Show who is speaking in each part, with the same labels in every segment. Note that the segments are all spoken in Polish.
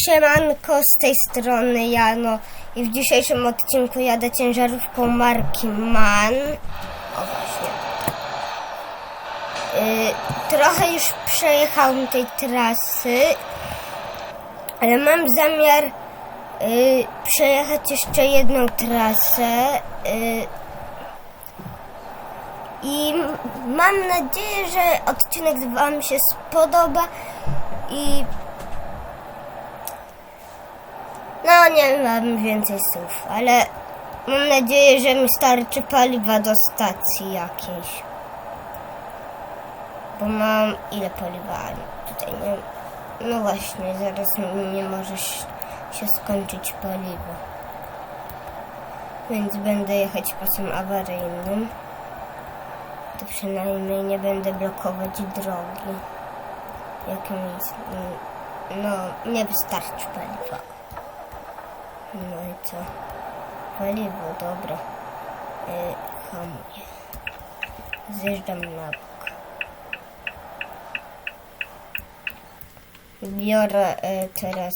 Speaker 1: Siemanko, z tej strony Jano i w dzisiejszym odcinku jadę ciężarówką marki MAN. O właśnie. Trochę już przejechałem tej trasy, ale mam zamiar przejechać jeszcze jedną trasę i mam nadzieję, że odcinek wam się spodoba i no nie mam więcej słów, ale mam nadzieję, że mi starczy paliwa do stacji jakiejś. Bo mam ile paliwa? Tutaj nie. No właśnie, zaraz nie może się skończyć paliwo. Więc będę jechać pasem awaryjnym. To przynajmniej nie będę blokować drogi. Jakimś. No, nie wystarczy paliwa. No i co? Paliwo, dobra. Hamuję. Zjeżdżam na bok. Biorę teraz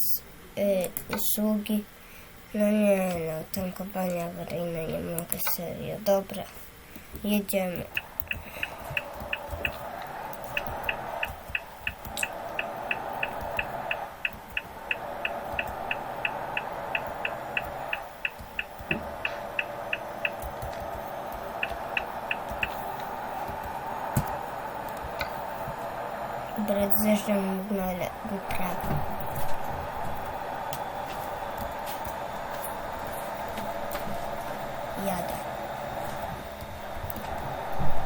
Speaker 1: usługi. No nie, no tankowanie awaryjne nie mogę, serio. Dobra, jedziemy. Dobra, zjeżdżam na prawo. Jadę.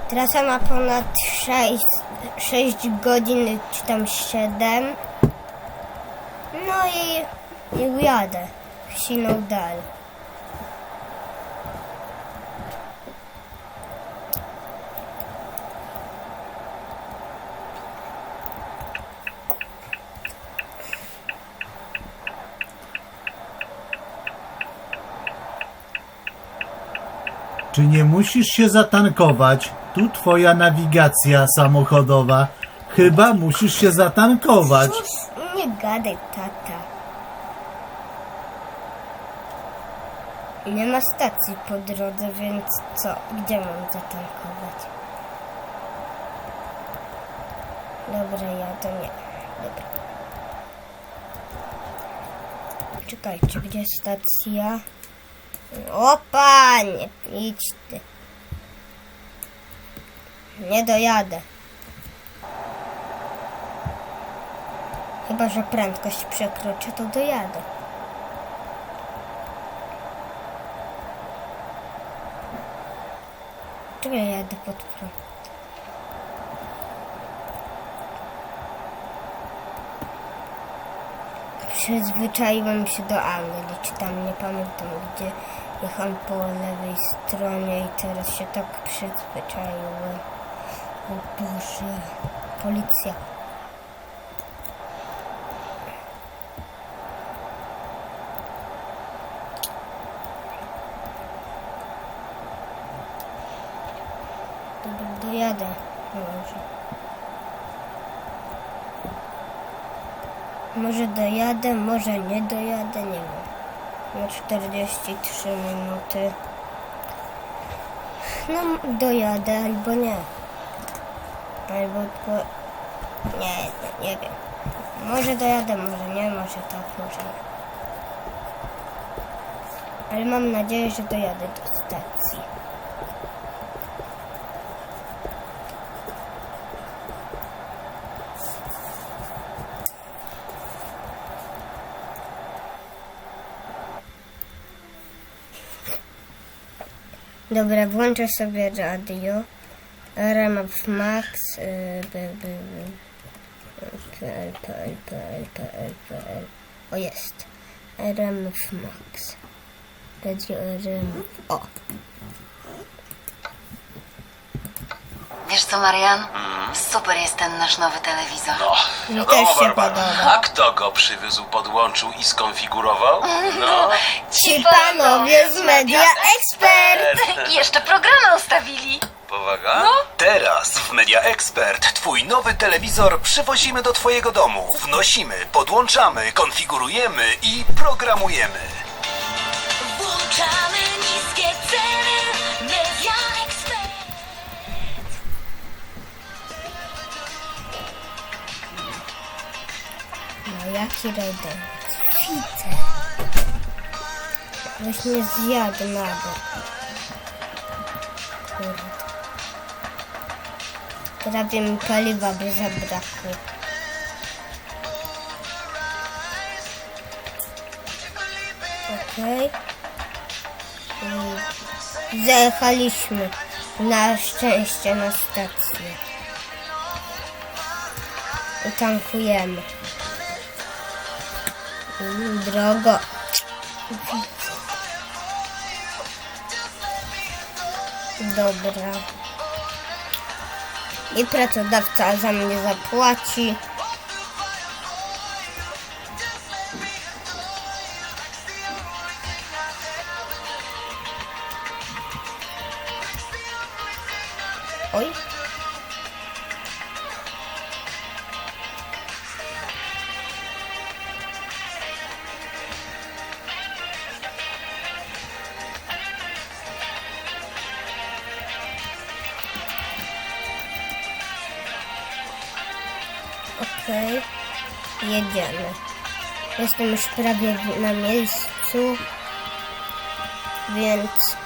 Speaker 1: Trasa ma ponad 6 godzin, czy tam 7. No i jadę. Wsiną dalej.
Speaker 2: Czy nie musisz się zatankować? Tu twoja nawigacja samochodowa. Chyba musisz się zatankować.
Speaker 1: Nie gadaj, tata. Nie ma stacji po drodze, więc co? Gdzie mam zatankować? Dobra, jadę, nie. Dobra. Czekajcie, gdzie stacja? O panie, idź ty. Nie dojadę. Chyba że prędkość przekroczę, to dojadę. Czekaj, jadę pod prąd. Przyzwyczaiłem się do Anglii, czy tam nie pamiętam gdzie. Jechałem po lewej stronie i teraz się tak przyzwyczaiłem. O Boże, policja. Dobra, dojadę. Może dojadę, może nie dojadę, nie wiem. Na 43 minuty. No, dojadę albo nie. Albo tylko... Nie wiem. Może dojadę, może nie, może tak, może nie. Ale mam nadzieję, że dojadę do stacji. Dobra, włączę sobie radio. RMF Max. PL. O, jest. RMF Max. Radio RMF. O.
Speaker 3: Wiesz co, Marian? Super jest ten nasz nowy telewizor.
Speaker 1: Mi też się podoba.
Speaker 4: A kto go przywiózł, podłączył i skonfigurował? No,
Speaker 1: Ci panowie z Media Expert.
Speaker 3: I jeszcze programy ustawili.
Speaker 4: Powaga?
Speaker 5: Teraz w Media Expert twój nowy telewizor przywozimy do twojego domu. Wnosimy, podłączamy, konfigurujemy i programujemy.
Speaker 6: Włączamy niskie ceny. Media Expert.
Speaker 1: No jaki rodek? Widzę. Weź mnie zjadł na bok. Kurde. Prawie mi paliwa by zabrakło. Okej. I zajechaliśmy na szczęście na stację. I tankujemy. Drogo. Dobra. I pracodawca za mnie zapłaci. Oj. Okej, jedziemy. Jestem już prawie na miejscu, więc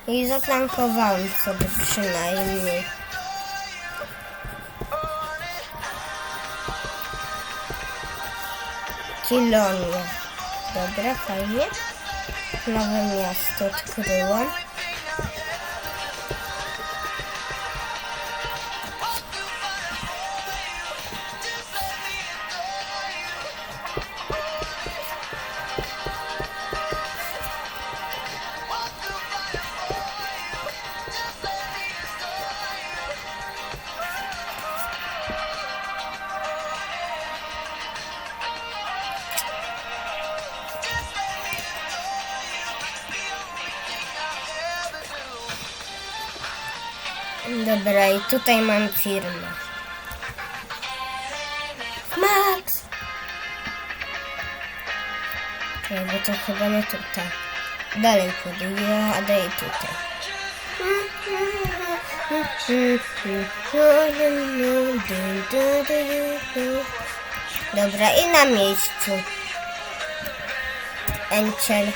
Speaker 1: i zatankowałem sobie przynajmniej. Kilonie. Dobra, fajnie. Nowe miasto odkryłam. Dobra, i tutaj mam firmę. Max! Czekaj, bo to chyba nie tutaj. Dalej podjadę i tutaj. Dobra, i na miejscu. Enter.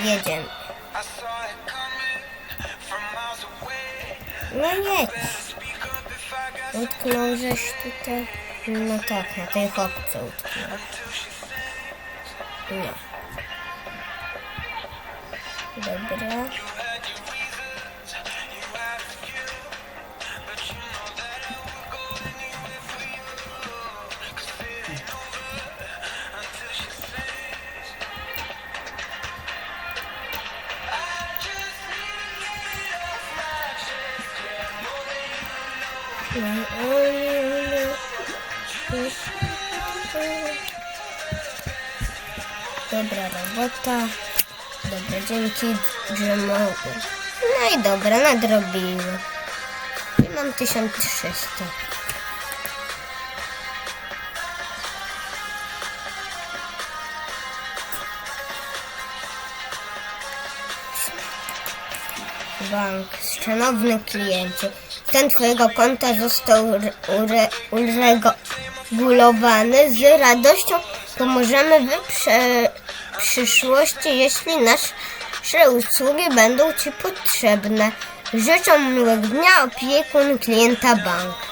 Speaker 1: Jedziemy. No jedź. Utknął żeś tutaj. No tak, na tej chopce utknął. Nie. Dobra. Dobra robota. Dobra, dzięki, że mogę. No i dobra, nadrobiłem. I mam 1300. Bank, szanowny kliencie, stan twojego konta został uregulowany. Z radością pomożemy w przyszłości, jeśli nasze usługi będą ci potrzebne. Życzę miłego dnia, opiekun klienta bank.